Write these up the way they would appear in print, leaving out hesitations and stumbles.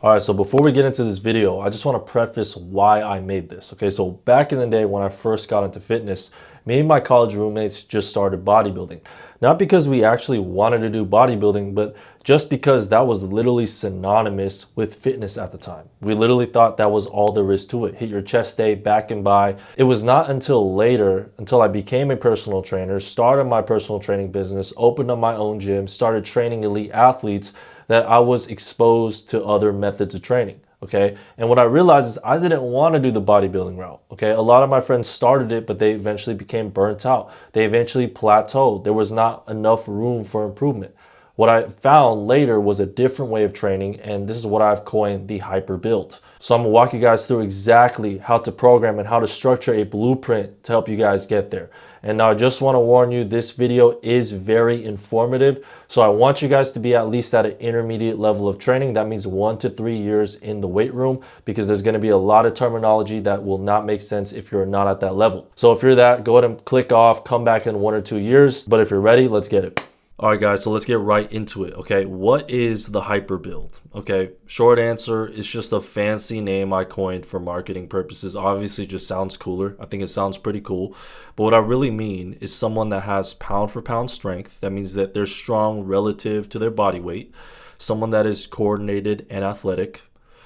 All right, so before we get into this video, I just want to preface why I made this. Okay, so back in the day when I first got into fitness, me and my college roommates just started bodybuilding. Not because we actually wanted to do bodybuilding, but just because that was literally synonymous with fitness at the time. We literally thought that was all there is to it. Hit your chest day, back and by. It was not until later, until I became a personal trainer, started my personal training business, opened up my own gym, started training elite athletes, that I was exposed to other methods of training. Okay. And what I realized is I didn't want to do the bodybuilding route. Okay. A lot of my friends started it, but they eventually became burnt out. They eventually plateaued. There was not enough room for improvement. What I found later was a different way of training, and this is what I've coined the hyper build. So I'm gonna walk you guys through exactly how to program and how to structure a blueprint to help you guys get there. And now I just want to warn you, this video is very informative. So I want you guys to be at least at an intermediate level of training. That means 1 to 3 years in the weight room, because there's going to be a lot of terminology that will not make sense if you're not at that level. So if you're that, go ahead and click off, come back in 1 or 2 years. But if you're ready, let's get it. All right, guys, so let's get right into it, okay? What is the hyper build? Okay, short answer, it's just a fancy name I coined for marketing purposes. Obviously, it just sounds cooler. I think it sounds pretty cool. But what I really mean is someone that has pound for pound strength. That means that they're strong relative to their body weight. Someone that is coordinated and athletic.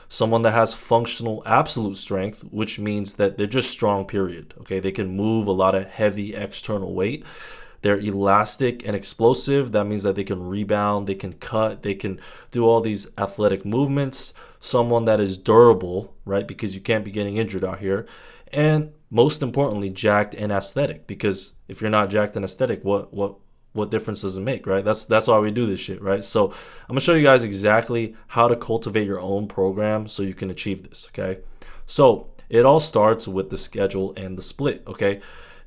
Someone that has functional absolute strength, which means that they're just strong, period. Okay, they can move a lot of heavy external weight. They're elastic and explosive. That means that they can rebound, they can cut, they can do all these athletic movements. Someone that is durable, right? Because you can't be getting injured out here. And most importantly, jacked and aesthetic. Because if you're not jacked and aesthetic, what difference does it make, right? That's why we do this shit, right? So I'm gonna show you guys exactly how to cultivate your own program so you can achieve this, okay? So it all starts with the schedule and the split, okay?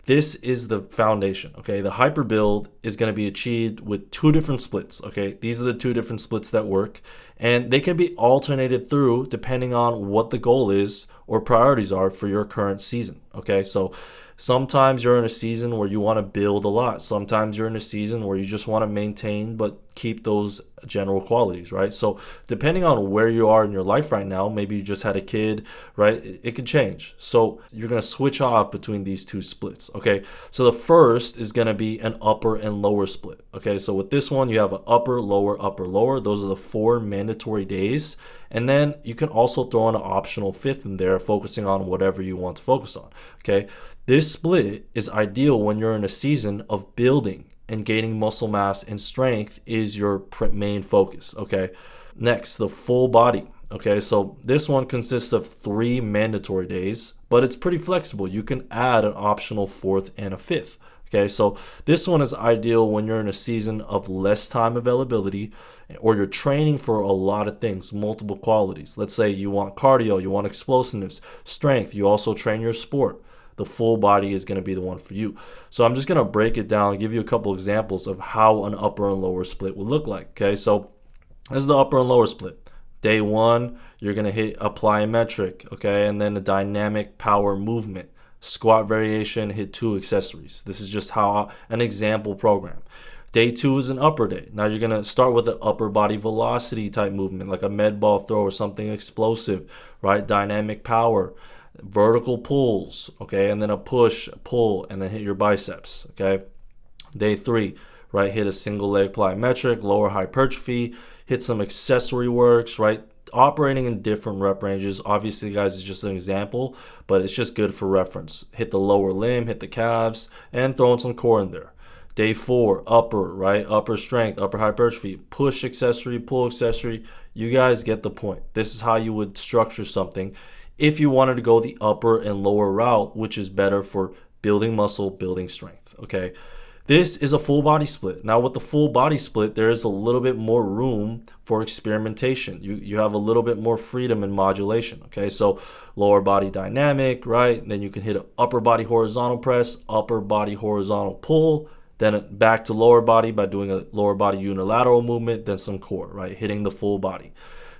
This is the foundation, okay? The hyper build is going to be achieved with 2 different splits, okay? These are the 2 different splits that work, and they can be alternated through depending on what the goal is or priorities are for your current season, okay? So sometimes you're in a season where you want to build a lot. Sometimes you're in a season where you just want to maintain but keep those general qualities, right? So depending on where you are in your life right now, maybe you just had a kid, right? It could change. So you're going to switch off between these 2 splits, okay? So the first is going to be an upper and lower split, okay? So with this one, you have an upper, lower, upper, lower. Those are the 4 mandatory days. And then you can also throw in an optional 5th in there, focusing on whatever you want to focus on, okay? This split is ideal when you're in a season of building and gaining muscle mass and strength is your main focus, okay? Next, the full body, okay? So this one consists of 3 mandatory days, but it's pretty flexible. You can add an optional 4th and a 5th, okay? So this one is ideal when you're in a season of less time availability or you're training for a lot of things, multiple qualities. Let's say you want cardio, you want explosiveness, strength, you also train your sport. The full body is going to be the one for you. So I'm just going to break it down and give you a couple examples of how an upper and lower split would look like. Okay, so this is the upper and lower split. Day 1, you're going to hit a plyometric, okay, and then a dynamic power movement. Squat variation, hit 2 accessories. This is just how an example program. Day 2 is an upper day. Now you're going to start with an upper body velocity type movement, like a med ball throw or something explosive, right? Dynamic power. Vertical pulls, okay, and then a push, pull, and then hit your biceps, okay. Day 3, right, hit a single leg plyometric, lower hypertrophy, hit some accessory works, right, operating in different rep ranges. Obviously, guys, it's just an example, but it's just good for reference. Hit the lower limb, hit the calves, and throw in some core in there. Day 4, upper, right, upper strength, upper hypertrophy, push accessory, pull accessory. You guys get the point. This is how you would structure something if you wanted to go the upper and lower route, which is better for building muscle, building strength, okay? This is a full body split. Now with the full body split, there is a little bit more room for experimentation. You have a little bit more freedom in modulation, okay? So lower body dynamic, right? Then you can hit an upper body horizontal press, upper body horizontal pull, then back to lower body by doing a lower body unilateral movement, then some core, right? Hitting the full body.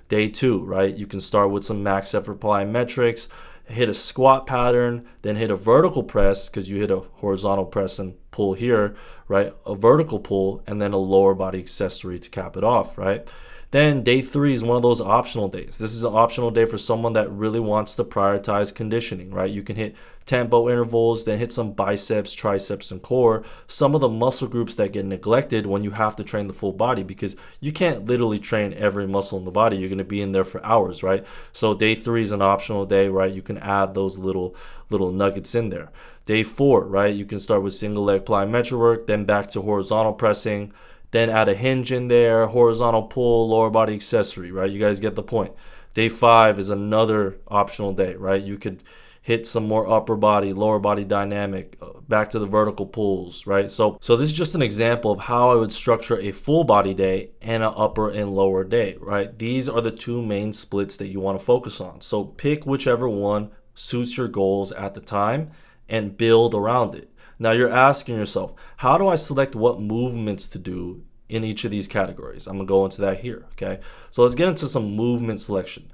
Day 2, right? You can start with some max effort plyometrics, hit a squat pattern, then hit a vertical press because you hit a horizontal press and pull here, right? A vertical pull, and then a lower body accessory to cap it off, right? Then day 3 is one of those optional days. This is an optional day for someone that really wants to prioritize conditioning, right? You can hit tempo intervals, then hit some biceps, triceps, and core. Some of the muscle groups that get neglected when you have to train the full body, because you can't literally train every muscle in the body. You're going to be in there for hours, right? So day 3 is an optional day, right? You can add those little nuggets in there. Day 4, right? You can start with single leg plyometric work, then back to horizontal pressing, then add a hinge in there, horizontal pull, lower body accessory, right? You guys get the point. Day 5 is another optional day, right? You could hit some more upper body, lower body dynamic, back to the vertical pulls, right? So this is just an example of how I would structure a full body day and an upper and lower day, right? These are the 2 main splits that you want to focus on. So pick whichever one suits your goals at the time and build around it. Now you're asking yourself, how do I select what movements to do in each of these categories? I'm gonna go into that here, okay? So let's get into some movement selection.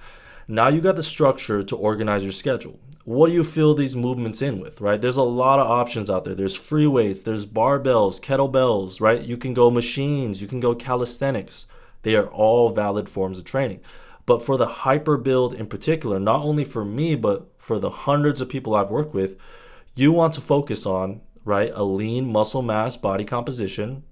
Now you got the structure to organize your schedule. What do you fill these movements in with, right? There's a lot of options out there. There's free weights, there's barbells, kettlebells, right? You can go machines, you can go calisthenics. They are all valid forms of training. But for the hyper build in particular, not only for me, but for the hundreds of people I've worked with, you want to focus on, right, a lean muscle mass body composition,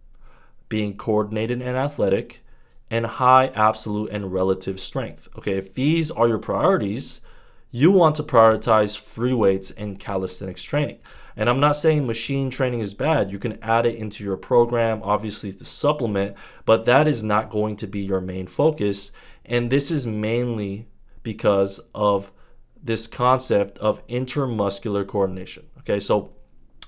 being coordinated and athletic, and high absolute and relative strength. Okay, if these are your priorities, you want to prioritize free weights and calisthenics training. And I'm not saying machine training is bad. You can add it into your program, obviously, to supplement, but that is not going to be your main focus. And this is mainly because of this concept of intermuscular coordination. Okay, so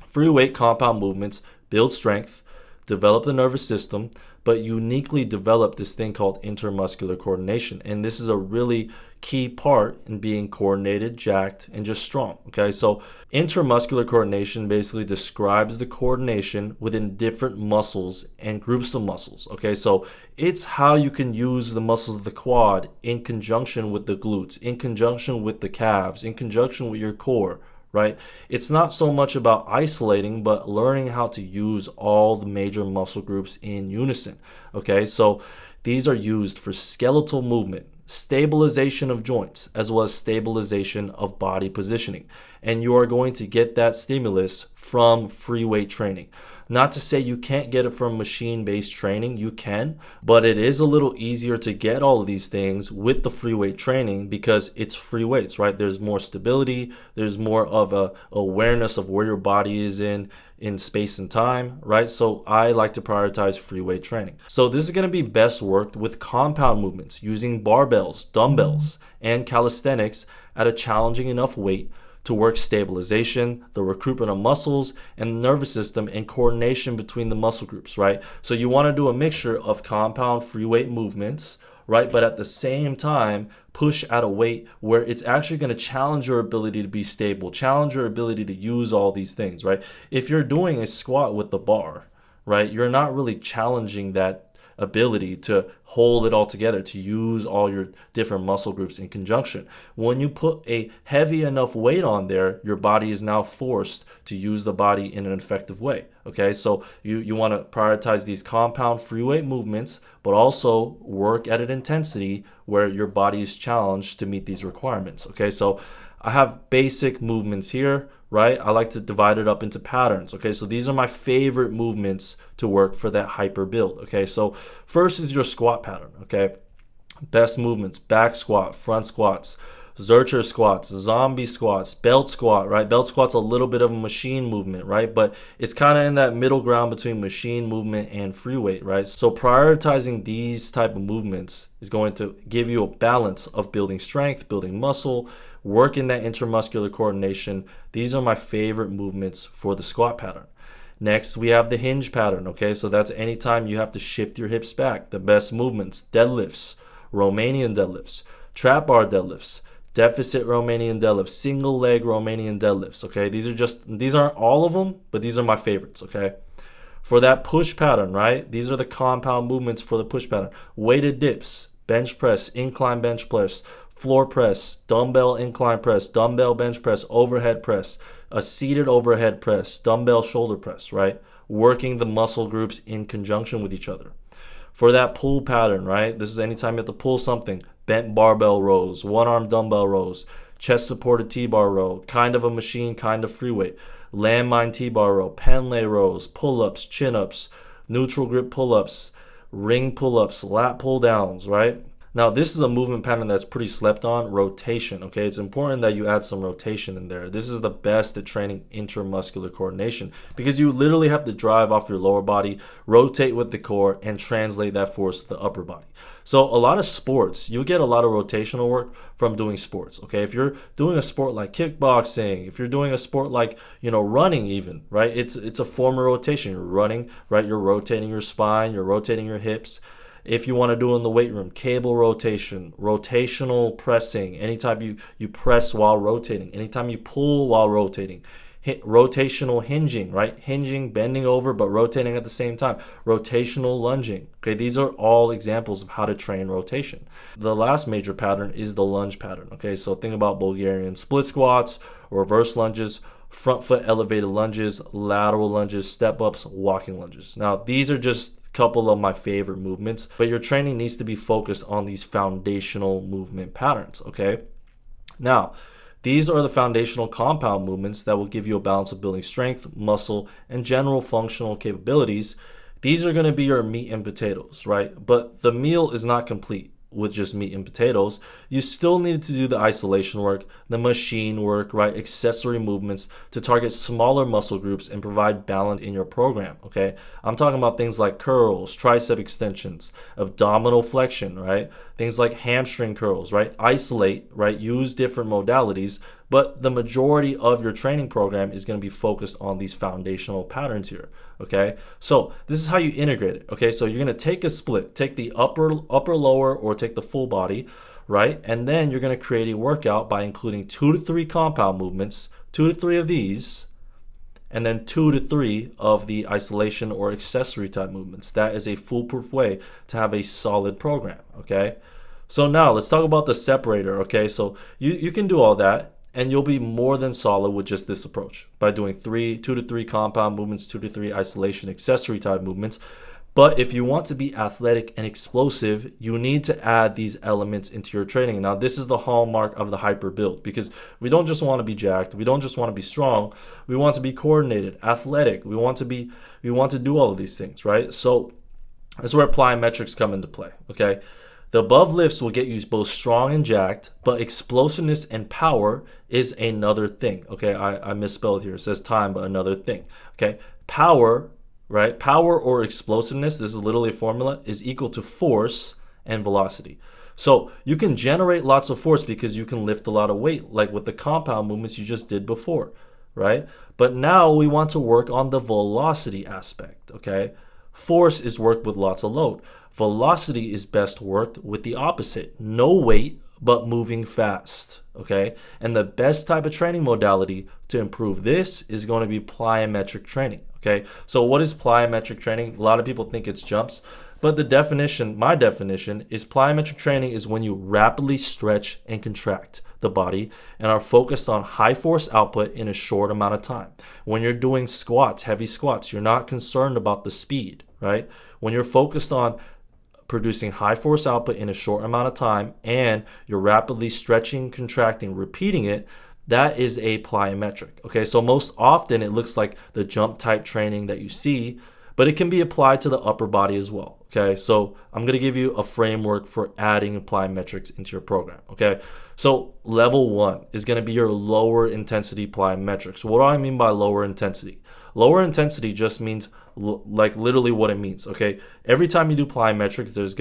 free weight compound movements build strength, develop the nervous system, but uniquely develop this thing called intermuscular coordination. And this is a really key part in being coordinated, jacked, and just strong. Okay, so intermuscular coordination basically describes the coordination within different muscles and groups of muscles. Okay, so it's how you can use the muscles of the quad in conjunction with the glutes, in conjunction with the calves, in conjunction with your core, right? It's not so much about isolating, but learning how to use all the major muscle groups in unison. Okay, so these are used for skeletal movement, stabilization of joints, as well as stabilization of body positioning. And you are going to get that stimulus from free weight training. Not to say you can't get it from machine-based training, you can, but it is a little easier to get all of these things with the free weight training because it's free weights, right? There's more stability, there's more of a awareness of where your body is in space and time, right? So I like to prioritize free weight training. So this is going to be best worked with compound movements using barbells, dumbbells, and calisthenics at a challenging enough weight to work stabilization, the recruitment of muscles, and the nervous system, and coordination between the muscle groups, right? So you want to do a mixture of compound free weight movements, right? But at the same time, push at a weight where it's actually going to challenge your ability to be stable, challenge your ability to use all these things, right? If you're doing a squat with the bar, right, you're not really challenging that ability to hold it all together, to use all your different muscle groups in conjunction. When you put a heavy enough weight on there, your body is now forced to use the body in an effective way. Okay, so you want to prioritize these compound free weight movements, but also work at an intensity where your body is challenged to meet these requirements. Okay, so I have basic movements here, right? I like to divide it up into patterns. Okay, so these are my favorite movements to work for that hyper build. Okay, so first is your squat pattern. Okay, best movements: back squat, front squats, Zercher squats, zombie squats, belt squat, right? Belt squat's a little bit of a machine movement, right? But it's kind of in that middle ground between machine movement and free weight, right? So prioritizing these type of movements is going to give you a balance of building strength, building muscle, working that intermuscular coordination. These are my favorite movements for the squat pattern. Next, we have the hinge pattern, okay? So that's anytime you have to shift your hips back. The best movements: deadlifts, Romanian deadlifts, trap bar deadlifts, deficit Romanian deadlifts, single leg Romanian deadlifts, okay? These aren't all of them, but these are my favorites, okay? For that push pattern, right? These are the compound movements for the push pattern: weighted dips, bench press, incline bench press, floor press, dumbbell incline press, dumbbell bench press, overhead press, a seated overhead press, dumbbell shoulder press, right? Working the muscle groups in conjunction with each other. For that pull pattern, right? This is anytime you have to pull something. Bent barbell rows, one arm dumbbell rows, chest supported T-bar row, kind of a machine, kind of free weight, landmine T-bar row, pen lay rows, pull-ups, chin-ups, neutral grip pull-ups, ring pull-ups, lat pull-downs, right? Now, this is a movement pattern that's pretty slept on, rotation, okay? It's important that you add some rotation in there. This is the best at training intramuscular coordination because you literally have to drive off your lower body, rotate with the core, and translate that force to the upper body. So a lot of sports, you get a lot of rotational work from doing sports, okay? If you're doing a sport like kickboxing, if you're doing a sport like, running even, right? It's a form of rotation. You're running, right? You're rotating your spine, you're rotating your hips. If you want to do it in the weight room, cable rotation, rotational pressing, anytime you press while rotating, anytime you pull while rotating, rotational hinging, right? Hinging, bending over, but rotating at the same time, rotational lunging. Okay, these are all examples of how to train rotation. The last major pattern is the lunge pattern. Okay, so think about Bulgarian split squats, reverse lunges, front foot elevated lunges, lateral lunges, step ups, walking lunges. Now, these are just couple of my favorite movements, but your training needs to be focused on these foundational movement patterns, okay? Now, these are the foundational compound movements that will give you a balance of building strength, muscle, and general functional capabilities. These are going to be your meat and potatoes, right? But the meal is not complete with just meat and potatoes. You still need to do the isolation work, the machine work, right? Accessory movements to target smaller muscle groups and provide balance in your program, okay? I'm talking about things like curls, tricep extensions, abdominal flexion, right? Things like hamstring curls, right? Isolate, right? Use different modalities, but the majority of your training program is going to be focused on these foundational patterns here, okay? So this is how you integrate it, okay? So you're going to take a split, take the upper, lower, or take the full body, right? And then you're going to create a workout by including 2 to 3 compound movements, 2 to 3 of these, and then 2 to 3 of the isolation or accessory type movements. That is a foolproof way to have a solid program, okay? So now let's talk about the separator, okay? So you can do all that, and you'll be more than solid with just this approach by doing 2 to 3 compound movements, 2 to 3 isolation accessory type movements. But if you want to be athletic and explosive, you need to add these elements into your training. Now, this is the hallmark of the hyper build because we don't just want to be jacked. We don't just want to be strong. We want to be coordinated, athletic. We want to do all of these things, right? So that's where plyometrics come into play, okay? The above lifts will get you both strong and jacked, but explosiveness and power is another thing, okay? I misspelled here. It says time, but another thing, okay? Power, right? Power or explosiveness, this is literally a formula, is equal to force and velocity. So you can generate lots of force because you can lift a lot of weight, like with the compound movements you just did before, right? But now we want to work on the velocity aspect, okay? Force is worked with lots of load. Velocity is best worked with the opposite. No weight, but moving fast, okay? And the best type of training modality to improve this is going to be plyometric training, okay? So what is plyometric training? A lot of people think it's jumps, but the definition, my definition, is plyometric training is when you rapidly stretch and contract the body and are focused on high force output in a short amount of time. When you're doing squats, heavy squats, you're not concerned about the speed, right? When you're focused on producing high force output in a short amount of time and you're rapidly stretching, contracting, repeating it, that is a plyometric. Okay, so most often it looks like the jump type training that you see, but it can be applied to the upper body as well. Okay, so I'm going to give you a framework for adding plyometrics into your program. Okay, so level 1 is going to be your lower intensity plyometrics. What do I mean by lower intensity? Lower intensity just means like literally what it means, okay? Every time you do plyometrics, there's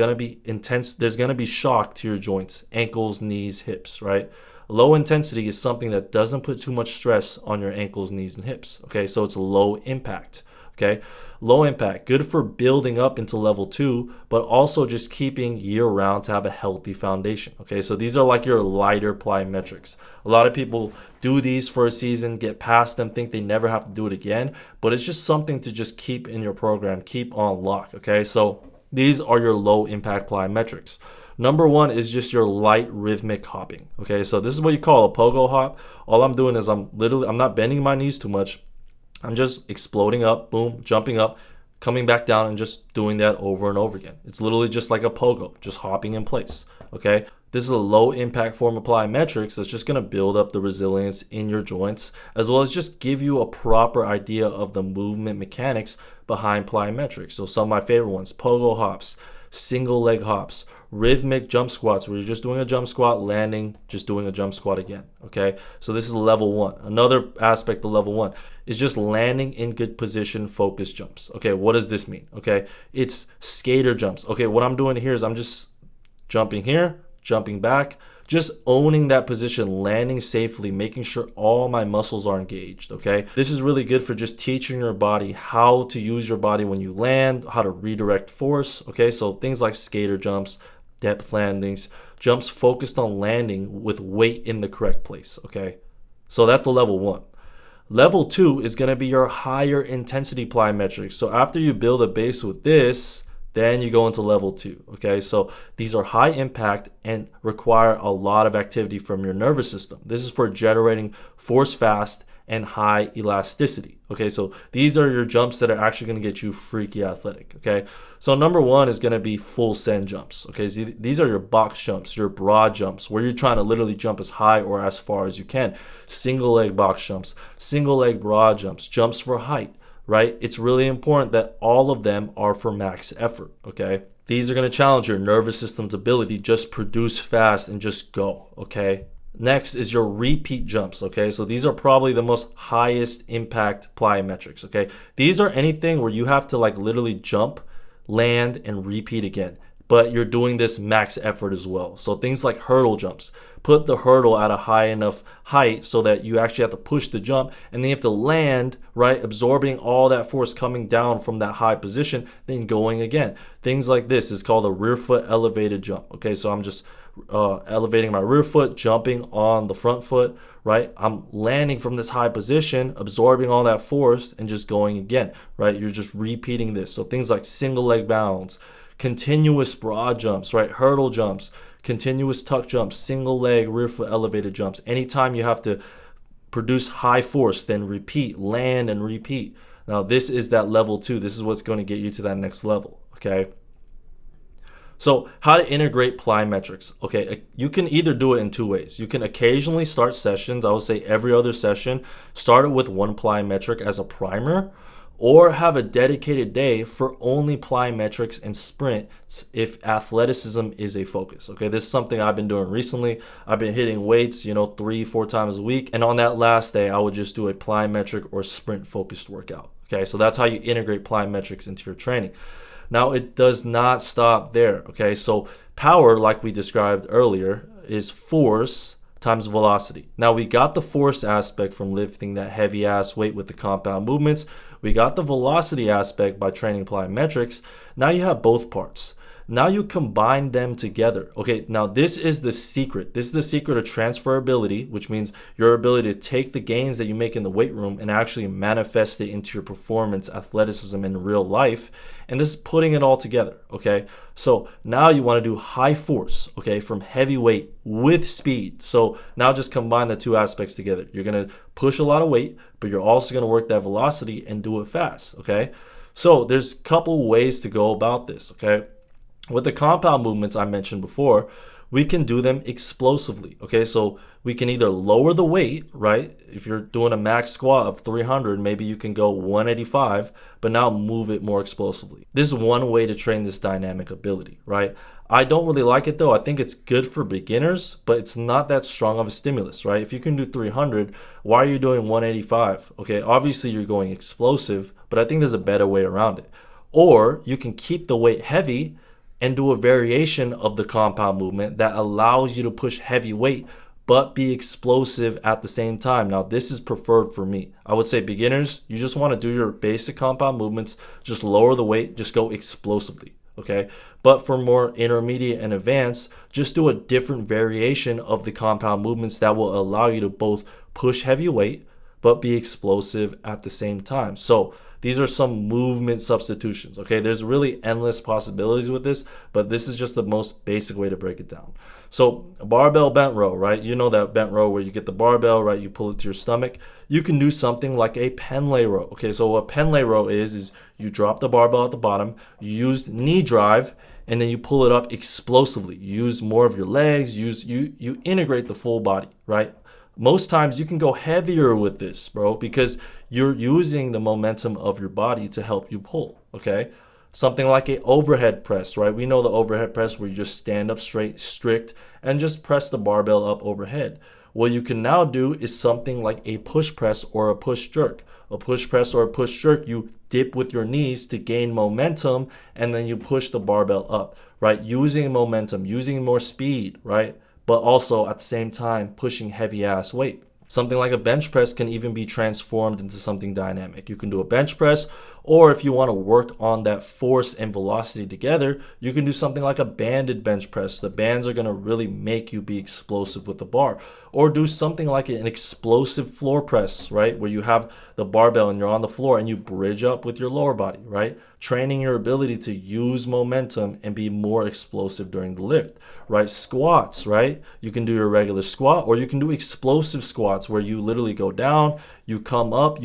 gonna be shock to your joints, ankles, knees, hips, right? Low intensity is something that doesn't put too much stress on your ankles, knees, and hips, okay? So it's low impact, okay? Low impact, good for building up into level 2, but also just keeping year round to have a healthy foundation, okay? So these are like your lighter plyometrics. A lot of people do these for a season, get past them, think they never have to do it again, but it's just something to just keep in your program, keep on lock, okay? So these are your low impact plyometrics. Number 1 is just your light rhythmic hopping, okay? So this is what you call a pogo hop. All I'm doing is I'm not bending my knees too much. I'm just exploding up, boom, jumping up, coming back down and just doing that over and over again. It's literally just like a pogo, just hopping in place, okay? This is a low impact form of plyometrics that's just gonna build up the resilience in your joints, as well as just give you a proper idea of the movement mechanics behind plyometrics. So some of my favorite ones, pogo hops, single leg hops, rhythmic jump squats where you're just doing a jump squat, landing, just doing a jump squat again, okay? So this is level one. Another aspect of level one is just landing in good position focus jumps. Okay, what does this mean? Okay, it's skater jumps. Okay, what I'm doing here is I'm just jumping here, jumping back, just owning that position, landing safely, making sure all my muscles are engaged, okay? This is really good for just teaching your body how to use your body when you land, how to redirect force, okay? So things like skater jumps, depth landings, jumps focused on landing with weight in the correct place, okay? So that's the level one. Level two is gonna be your higher intensity plyometrics. So after you build a base with this, then you go into level two, okay? So these are high impact and require a lot of activity from your nervous system. This is for generating force fast and high elasticity, okay? So these are your jumps that are actually gonna get you freaky athletic, okay? So number one is gonna be full send jumps, okay? So these are your box jumps, your broad jumps, where you're trying to literally jump as high or as far as you can. Single leg box jumps, single leg broad jumps, jumps for height, right? It's really important that all of them are for max effort, okay? These are gonna challenge your nervous system's ability to just produce fast and just go, okay? Next is your repeat jumps, okay? So these are probably the most highest impact plyometrics, okay? These are anything where you have to like literally jump, land, and repeat again, but you're doing this max effort as well. So things like hurdle jumps, put the hurdle at a high enough height so that you actually have to push the jump and then you have to land, right? Absorbing all that force coming down from that high position, then going again. Things like this is called a rear foot elevated jump, okay? So I'm just elevating my rear foot, jumping on the front foot, right? I'm landing from this high position, absorbing all that force and just going again, right? You're just repeating this. So things like single leg bounds, continuous broad jumps, right? Hurdle jumps, continuous tuck jumps, single leg rear foot elevated jumps. Anytime you have to produce high force, then repeat, land and repeat. Now this is that level two. This is what's going to get you to that next level, okay? So how to integrate plyometrics. Okay, you can either do it in two ways. You can occasionally start sessions, I would say every other session, start it with one plyometric as a primer, or have a dedicated day for only plyometrics and sprints if athleticism is a focus. Okay, this is something I've been doing recently. I've been hitting weights, 3-4 times a week. And on that last day, I would just do a plyometric or sprint focused workout. Okay, so that's how you integrate plyometrics into your training. Now, it does not stop there, okay? So power, like we described earlier, is force times velocity. Now, we got the force aspect from lifting that heavy ass weight with the compound movements. We got the velocity aspect by training plyometrics. Now you have both parts. Now you combine them together. Okay, now this is the secret. This is the secret of transferability, which means your ability to take the gains that you make in the weight room and actually manifest it into your performance, athleticism in real life. And this is putting it all together, okay? So now you want to do high force, okay, from heavy weight with speed. So now just combine the two aspects together. You're going to push a lot of weight, but you're also going to work that velocity and do it fast, okay? So there's a couple ways to go about this, okay? With the compound movements I mentioned before, we can do them explosively, okay? So we can either lower the weight, right? If you're doing a max squat of 300, maybe you can go 185, but now move it more explosively. This is one way to train this dynamic ability, right? I don't really like it though. I think it's good for beginners, but it's not that strong of a stimulus, right? If you can do 300, why are you doing 185? Okay, obviously you're going explosive, but I think there's a better way around it. Or you can keep the weight heavy and do a variation of the compound movement that allows you to push heavy weight but be explosive at the same time. Now, this is preferred for me. I would say beginners, you just want to do your basic compound movements, just lower the weight, just go explosively, okay? But for more intermediate and advanced, just do a different variation of the compound movements that will allow you to both push heavy weight but be explosive at the same time. So these are some movement substitutions, okay? There's really endless possibilities with this, but this is just the most basic way to break it down. So a barbell bent row, right? You know that bent row where you get the barbell, right? You pull it to your stomach. You can do something like a pen lay row, okay? So what pen lay row is you drop the barbell at the bottom, you use knee drive, and then you pull it up explosively. You use more of your legs, you integrate the full body, right? Most times you can go heavier with this, bro, because you're using the momentum of your body to help you pull, okay? Something like a overhead press, right? We know the overhead press where you just stand up straight, strict, and just press the barbell up overhead. What you can now do is something like a push press or a push jerk. A push press or a push jerk, you dip with your knees to gain momentum, and then you push the barbell up, right? Using momentum, using more speed, right? But also at the same time pushing heavy ass weight. Something like a bench press can even be transformed into something dynamic. You can do a bench press, or if you want to work on that force and velocity together, you can do something like a banded bench press. The bands are going to really make you be explosive with the bar. Or do something like an explosive floor press, right? Where you have the barbell and you're on the floor and you bridge up with your lower body, right? Training your ability to use momentum and be more explosive during the lift, right? Squats, right? You can do your regular squat, or you can do explosive squats where you literally go down, you come up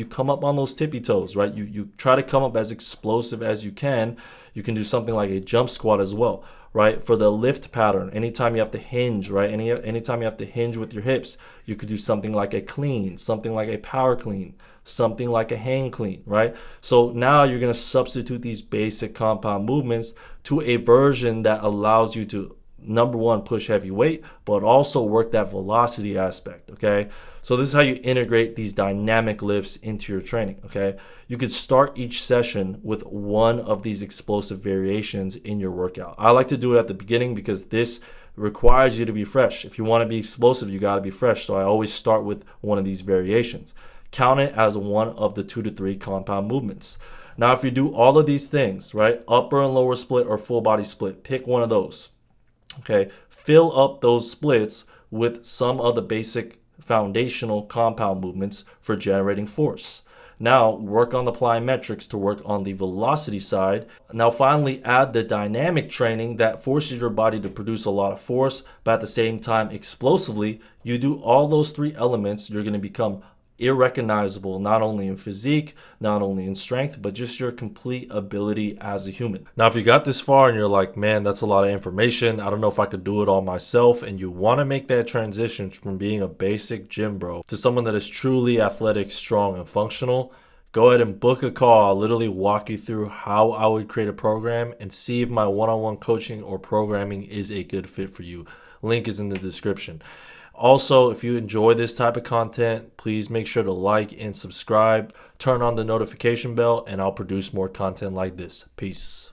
on those tippy toes, right? You try to come up as explosive as you can. You can do something like a jump squat as well, right? For the lift pattern, anytime you have to hinge, right? Anytime you have to hinge with your hips, you could do something like a clean, something like a power clean, something like a hang clean, right? So now you're going to substitute these basic compound movements to a version that allows you to, number one, push heavy weight, but also work that velocity aspect, okay? So this is how you integrate these dynamic lifts into your training, okay? You could start each session with one of these explosive variations in your workout. I like to do it at the beginning because this requires you to be fresh. If you want to be explosive, you got to be fresh. So I always start with one of these variations. Count it as one of the 2 to 3 compound movements. Now, if you do all of these things, right, upper and lower split or full body split, pick one of those. Okay, fill up those splits with some of the basic foundational compound movements for generating force. Now work on the plyometrics to work on the velocity side. Now finally add the dynamic training that forces your body to produce a lot of force, but at the same time explosively. You do all those 3 elements, you're going to become irrecognizable, not only in physique, not only in strength, but just your complete ability as a human. Now, if you got this far and you're like, man, that's a lot of information, I don't know if I could do it all myself, and you want to make that transition from being a basic gym bro to someone that is truly athletic, strong, and functional, go ahead and book a call. I'll literally walk you through how I would create a program and see if my one-on-one coaching or programming is a good fit for you. Link is in the description. Also, if you enjoy this type of content, please make sure to like and subscribe, turn on the notification bell, and I'll produce more content like this. Peace.